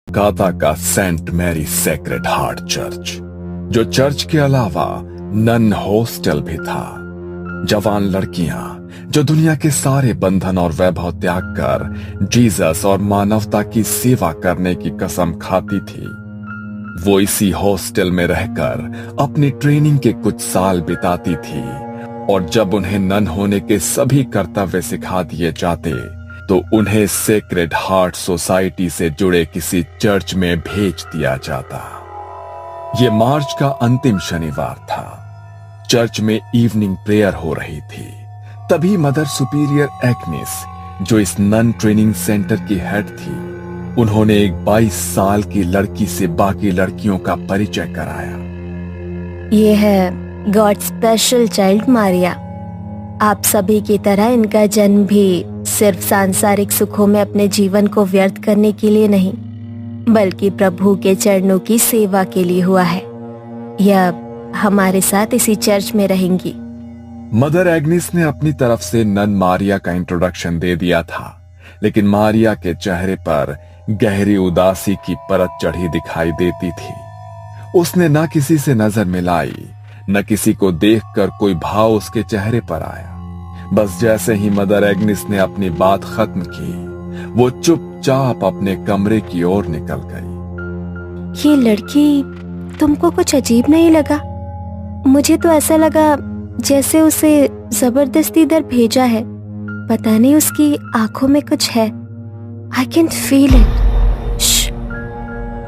काता का saint Mary sacred heart church, जो चर्च के अलावा नन हॉस्टल भी था। जवान लड़कियां जो दुनिया के सारे बंधन और वैभव त्याग कर जीसस और मानवता की सेवा करने की कसम खाती थी, वो इसी हॉस्टल में रहकर अपनी ट्रेनिंग के कुछ साल बिताती थी। और जब उन्हें नन होने के सभी कर्तव्य सिखा दिए जाते तो उन्हें सेक्रेड हार्ट सोसाइटी से जुड़े किसी चर्च में भेज दिया जाता। ये मार्च का अंतिम शनिवार था। चर्च में इवनिंग प्रेयर हो रही थी। तभी मदर सुपीरियर एग्नेस, जो इस नन ट्रेनिंग सेंटर की हेड थी, उन्होंने एक 22 साल की लड़की से बाकी लड़कियों का परिचय कराया। ये है गॉड स्पेशल चाइल्ड मारिया। आप सभी की तरह इनका जन्म भी सिर्फ सांसारिक सुखों में अपने जीवन को व्यर्थ करने के लिए नहीं, बल्कि प्रभु के चरणों की सेवा के लिए हुआ है। यह हमारे साथ इसी चर्च में रहेंगी। मदर एग्नेस ने अपनी तरफ से नन मारिया का इंट्रोडक्शन दे दिया था, लेकिन मारिया के चेहरे पर गहरी उदासी की परत चढ़ी दिखाई देती थी। उसने न किसी से नजर मिलाई, न किसी को देखकर कोई भाव उसके चेहरे पर आया। बस जैसे ही मदर एग्नेस ने अपनी बात खत्म की, वो चुपचाप अपने कमरे की ओर निकल गई। ये लड़की तुमको कुछ अजीब नहीं लगा? मुझे तो ऐसा लगा जैसे उसे जबरदस्ती इधर भेजा है। पता नहीं, उसकी आंखों में कुछ है। I can feel it.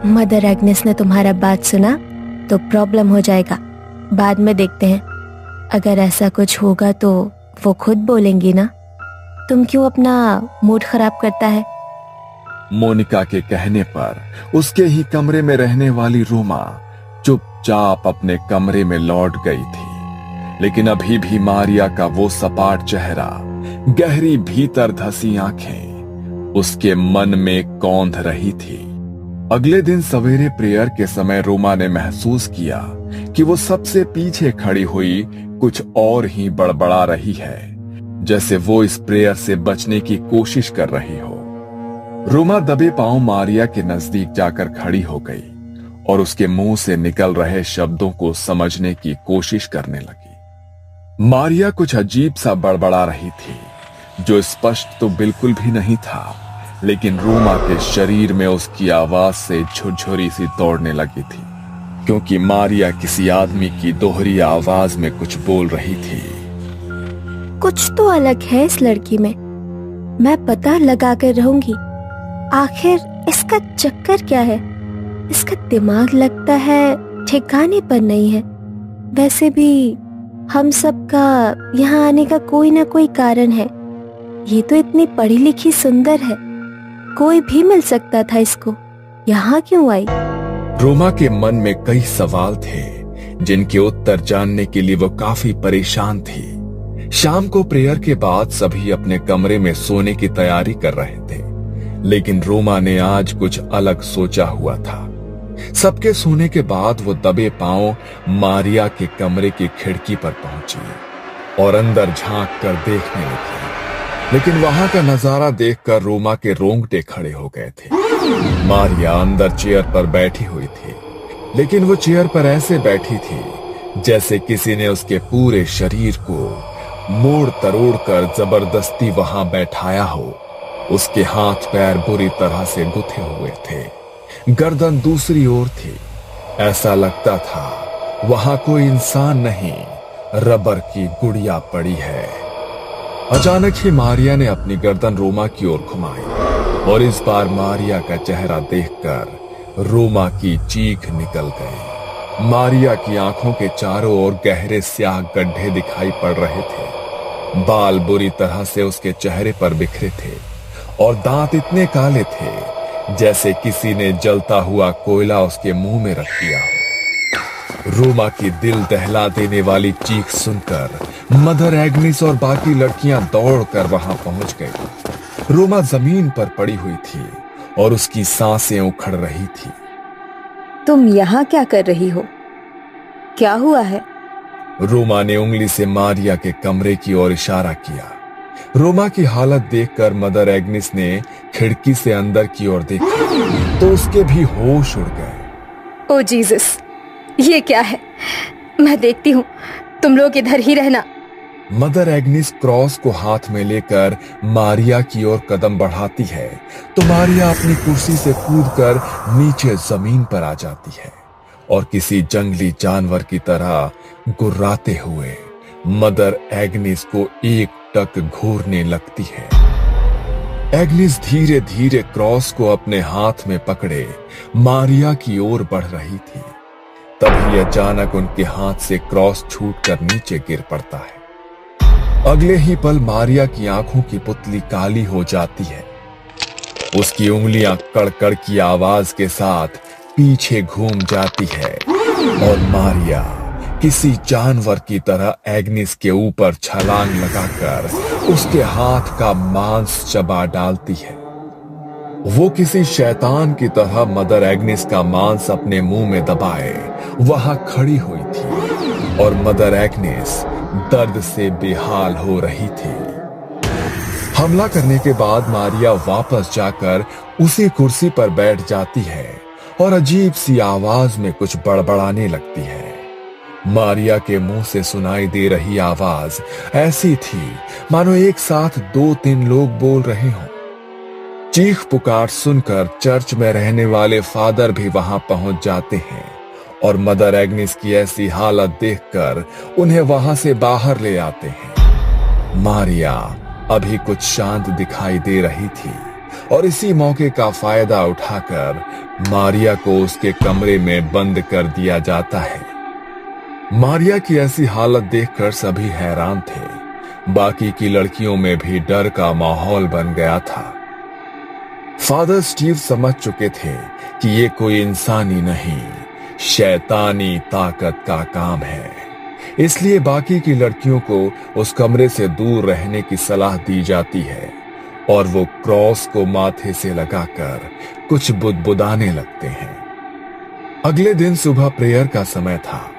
Mother Agnes ने तुम्हारा बात सुना तो प्रॉब्लम हो जाएगा। बाद में देखते हैं। अगर ऐसा कुछ होगा तो वो खुद बोलेंगी ना। तुम क्यों अपना मूड खराब करता है? मोनिका के कहने पर उसके ही कमरे में रहने वाली रोमा चुपचाप अपने कमरे में लौट गई थी। लेकिन अभी भी मारिया का वो सपाट चेहरा, गहरी भीतर धसी आंखें उसके मन में कौंध रही थी। अगले दिन सवेरे प्रेयर के समय रोमा ने महसूस किया कि वो सबसे पीछे खड़ी हुई कुछ और ही बड़बड़ा रही है, जैसे वो इस प्रेयर से बचने की कोशिश कर रही हो। रोमा दबे पांव मारिया के नजदीक जाकर खड़ी हो गई और उसके मुंह से निकल रहे शब्दों को समझने की कोशिश करने लगी। मारिया कुछ अजीब सा बड़बड़ा रही थी, जो स्पष्ट तो बिल्कुल भी नहीं था, लेकिन रोमा के शरीर में उसकी आवाज से झुरझुरी सी दौड़ने लगी थी, क्योंकि मारिया किसी आदमी की दोहरी आवाज में कुछ बोल रही थी। कुछ तो अलग है इस लड़की में। मैं पता लगा कर रहूंगी आखिर इसका चक्कर क्या है। इसका दिमाग लगता है ठिकाने पर नहीं है। वैसे भी हम सबका यहाँ आने का कोई ना कोई कारण है। ये तो इतनी पढ़ी लिखी सुंदर है, कोई भी मिल सकता था इसको। यहाँ क्यों आई? रोमा के मन में कई सवाल थे, जिनके उत्तर जानने के लिए वो काफी परेशान थी। शाम को प्रेयर के बाद सभी अपने कमरे में सोने की तैयारी कर रहे थे, लेकिन रोमा ने आज कुछ अलग सोचा हुआ था। सबके सोने के बाद वो दबे पांव मारिया के कमरे की खिड़की पर पहुंची और अंदर झांक कर देखने लगी। लेकिन वहां का नजारा देखकर रोमा के रोंगटे खड़े हो गए थे। मारिया अंदर चेयर पर बैठी हुई थी, लेकिन वो चेयर पर ऐसे बैठी थी जैसे किसी ने उसके पूरे शरीर को मोड़ तरोड़ कर जबरदस्ती वहां बैठाया हो। उसके हाथ पैर बुरी तरह से गुथे हुए थे, गर्दन दूसरी ओर थी। ऐसा लगता था वहां कोई इंसान नहीं, रबर की गुड़िया पड़ी है। अचानक ही मारिया ने अपनी गर्दन रोमा की ओर घुमाई और इस बार मारिया का चेहरा देखकर रोमा की चीख निकल गई। मारिया की आंखों के चारों ओर गहरे स्याह गड्ढे दिखाई पड़ रहे थे। बाल बुरी तरह से उसके चेहरे पर बिखरे थे और दांत इतने काले थे जैसे किसी ने जलता हुआ कोयला उसके मुंह में रख दिया। रोमा की दिल दहला देने वाली चीख सुनकर मदर एग्नेस और बाकी लड़कियां दौड़कर वहां पहुंच गई। रोमा जमीन पर पड़ी हुई थी और उसकी सांसें उखड़ रही थी। तुम यहाँ क्या कर रही हो? क्या हुआ है? रोमा ने उंगली से मारिया के कमरे की ओर इशारा किया। रोमा की हालत देखकर मदर एग्निस ने खिड़की से अंदर की ओर देखा तो उसके भी होश उड़ गए। ओ जीसस, ये क्या है? मैं देखती हूँ, तुम लोग इधर ही रहना। मदर एग्निस क्रॉस को हाथ में लेकर मारिया की ओर कदम बढ़ाती है तो मारिया अपनी कुर्सी से कूदकर नीचे जमीन पर आ जाती है और किसी जंगली जानवर की तरह गुर्राते हुए मदर एग्निस को एक टक घूरने लगती है। एग्निस धीरे धीरे क्रॉस को अपने हाथ में पकड़े मारिया की ओर बढ़ रही थी। तभी अचानक उनके हाथ से क्रॉस छूटकर नीचे गिर पड़ता है। अगले ही पल मारिया की आंखों की पुतली काली हो जाती है। उसकी उंगलियां कड़कड़ की आवाज के साथ पीछे घूम जाती है और मारिया किसी जानवर की तरह एग्निस के ऊपर छलांग लगाकर उसके हाथ का मांस चबा डालती है। वो किसी शैतान की तरह मदर एग्निस का मांस अपने मुंह में दबाए वहां खड़ी हुई थी और मदर एग्निस दर्द से बेहाल हो रही थी। हमला करने के बाद मारिया वापस जाकर उसी कुर्सी पर बैठ जाती है और अजीब सी आवाज में कुछ बड़बड़ाने लगती है। मारिया के मुंह से सुनाई दे रही आवाज ऐसी थी मानो एक साथ 2-3 लोग बोल रहे हों। चीख पुकार सुनकर चर्च में रहने वाले फादर भी वहां पहुंच जाते हैं और मदर एग्निस की ऐसी हालत देखकर उन्हें वहां से बाहर ले आते हैं। मारिया अभी कुछ शांत दिखाई दे रही थी और इसी मौके का फायदा उठाकर मारिया को उसके कमरे में बंद कर दिया जाता है। मारिया की ऐसी हालत देखकर सभी हैरान थे। बाकी की लड़कियों में भी डर का माहौल बन गया था। फादर स्टीव समझ चुके थे कि ये कोई इंसानी नहीं, शैतानी ताकत का काम है। इसलिए बाकी की लड़कियों को उस कमरे से दूर रहने की सलाह दी जाती है और वो क्रॉस को माथे से लगाकर कुछ बुदबुदाने लगते हैं। अगले दिन सुबह प्रेयर का समय था।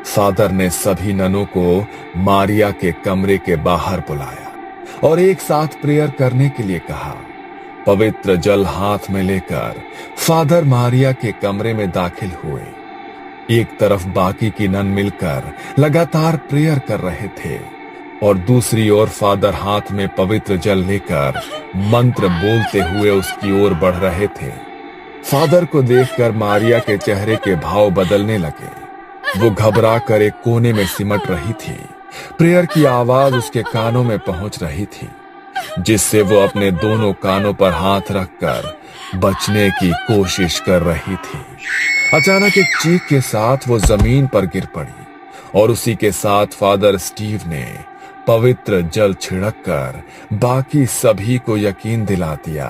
फादर ने सभी ननों को मारिया के कमरे के बाहर बुलाया और एक साथ प्रेयर करने के लिए कहा। पवित्र जल हाथ में लेकर फादर मारिया के कमरे में दाखिल हुए। एक तरफ बाकी की नन मिलकर लगातार प्रेयर कर रहे थे और दूसरी ओर फादर हाथ में पवित्र जल लेकर मंत्र बोलते हुए उसकी ओर बढ़ रहे थे। फादर को देखकर मारिया के चेहरे के भाव बदलने लगे। वो घबरा कर एक कोने में सिमट रही थी। प्रेयर की आवाज उसके कानों में पहुंच रही थी, जिससे वो अपने दोनों कानों पर हाथ रखकर बचने की कोशिश कर रही थी। अचानक एक चीख के साथ वो जमीन पर गिर पड़ी और उसी के साथ फादर स्टीव ने पवित्र जल छिड़ककर बाकी सभी को यकीन दिला दिया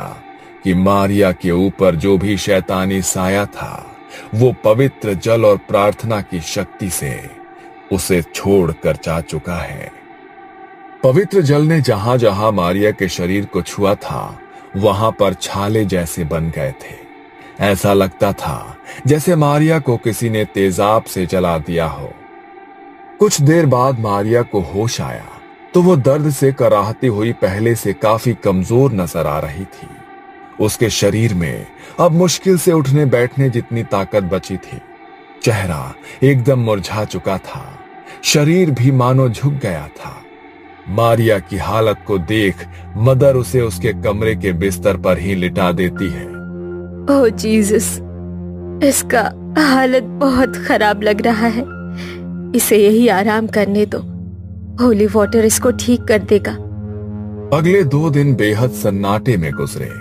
कि मारिया के ऊपर जो भी शैतानी साया था वो पवित्र जल और प्रार्थना की शक्ति से उसे छोड़कर जा चुका है। पवित्र जल ने जहां जहां मारिया के शरीर को छुआ था वहां पर छाले जैसे बन गए थे। ऐसा लगता था जैसे मारिया को किसी ने तेजाब से जला दिया हो। कुछ देर बाद मारिया को होश आया तो वो दर्द से कराहती हुई पहले से काफी कमजोर नजर आ रही थी। उसके शरीर में अब मुश्किल से उठने बैठने जितनी ताकत बची थी। चेहरा एकदम मुरझा चुका था, शरीर भी मानो झुक गया था। मारिया की हालत को देख मदर उसे उसके कमरे के बिस्तर पर ही लिटा देती है। ओह जीसस, इसका हालत बहुत खराब लग रहा है। इसे यही आराम करने दो, होली वाटर इसको ठीक कर देगा। अगले 2 दिन बेहद सन्नाटे में गुजरे।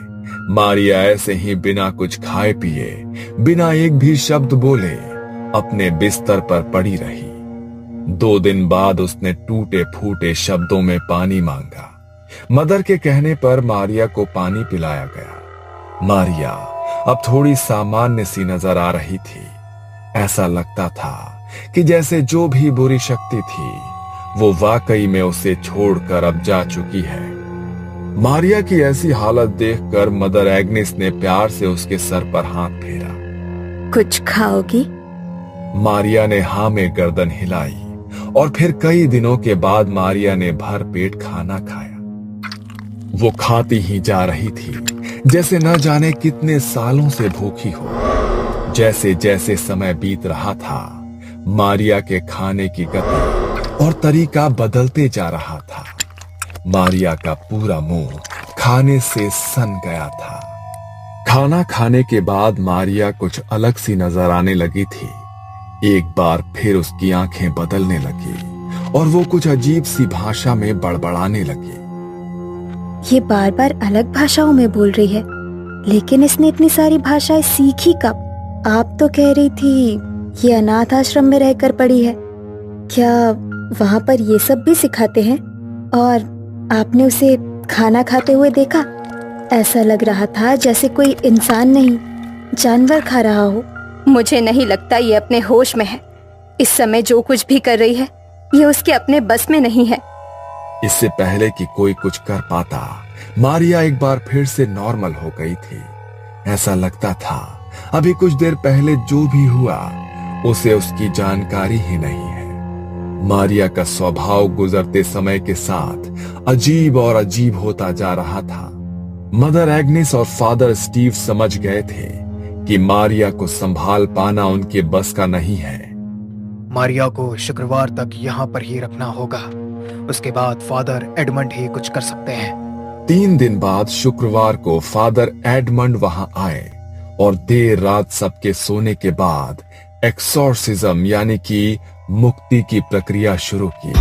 मारिया ऐसे ही बिना कुछ खाए पिए, बिना एक भी शब्द बोले अपने बिस्तर पर पड़ी रही। 2 दिन बाद उसने टूटे फूटे शब्दों में पानी मांगा। मदर के कहने पर मारिया को पानी पिलाया गया। मारिया अब थोड़ी सामान्य सी नजर आ रही थी। ऐसा लगता था कि जैसे जो भी बुरी शक्ति थी वो वाकई में उसे छोड़कर अब जा चुकी है। मारिया की ऐसी हालत देखकर मदर एग्निस ने प्यार से उसके सर पर हाथ फेरा। कुछ खाओगी? मारिया ने हाँ में गर्दन हिलाई और फिर कई दिनों के बाद मारिया ने भर पेट खाना खाया। वो खाती ही जा रही थी जैसे न जाने कितने सालों से भूखी हो। जैसे जैसे समय बीत रहा था, मारिया के खाने की गति और तरीका बदलते जा रहा था। मारिया का पूरा मुंह खाने से सन गया था। खाना खाने के बाद मारिया कुछ अलग सी नजर आने लगी थी। एक बार फिर उसकी आंखें बदलने लगी और वो कुछ अजीब सी भाषा में बड़बड़ाने लगी। ये बार बार अलग भाषाओं में बोल रही है, लेकिन इसने इतनी सारी भाषाएं सीखी कब? आप तो कह रही थी ये अनाथ आश्रम में रहकर पढ़ी है। क्या वहाँ पर ये सब भी सिखाते हैं? और आपने उसे खाना खाते हुए देखा? ऐसा लग रहा था जैसे कोई इंसान नहीं, जानवर खा रहा हो। मुझे नहीं लगता ये अपने होश में है। इस समय जो कुछ भी कर रही है ये उसके अपने बस में नहीं है। इससे पहले कि कोई कुछ कर पाता, मारिया एक बार फिर से नॉर्मल हो गई थी। ऐसा लगता था अभी कुछ देर पहले जो भी हुआ उसे उसकी जानकारी ही नहीं है। मारिया का स्वभाव गुजरते समय के साथ अजीब और अजीब होता जा रहा था। मदर एग्नेस और फादर स्टीव समझ गए थे कि मारिया को संभाल पाना उनके बस का नहीं है। मारिया को शुक्रवार तक यहाँ पर ही रखना होगा, उसके बाद फादर एडमंड ही कुछ कर सकते हैं। 3 दिन बाद शुक्रवार को फादर एडमंड वहां आए और देर रात सबके सोने के बाद एक्सोर्सिज्म यानी कि मुक्ति की प्रक्रिया शुरू की।